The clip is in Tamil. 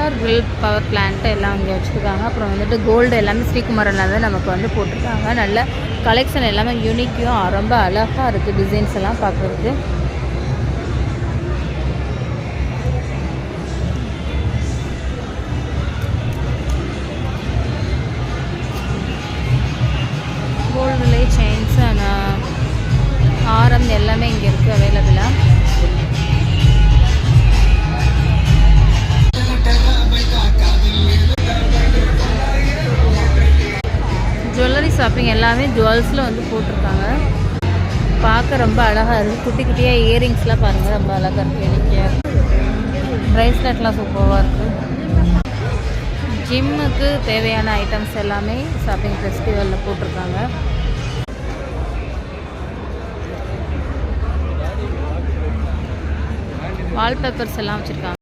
சோலார் கிரில் பவர் பிளான்ட் எல்லாம் இங்கே வச்சுருக்காங்க. அப்புறம் வந்துட்டு கோல்டு எல்லாமே ஸ்ரீகுமரனில் தான் நமக்கு வந்து போட்டிருக்காங்க. நல்ல கலெக்ஷன் எல்லாமே யூனிக்கும் ரொம்ப அழகாக இருக்குது. டிசைன்ஸ் எல்லாம் பார்க்குறதுக்கு கோல்டுலே செயின்ஸ் ஆரம் எல்லாமே இங்கே இருக்குது அவைலபிளாக. ஜுவல்லரி ஷாப்பிங் எல்லாமே ஜுவல்ஸில் வந்து போட்டிருக்காங்க. பார்க்க ரொம்ப அழகாக இருக்குது. குட்டி குட்டியாக இயரிங்ஸ்லாம் பாருங்கள், ரொம்ப அழகாக இருக்குது. எண்ணிக்கையாக இருக்குது. ப்ரைஸ்லெட்லாம் சூப்பராக இருக்குது. ஜிம்முக்கு தேவையான ஐட்டம்ஸ் எல்லாமே ஷாப்பிங் ஃபெஸ்டிவலில் போட்டிருக்காங்க. வால்பேப்பர்ஸ் எல்லாம் வச்சுருக்காங்க.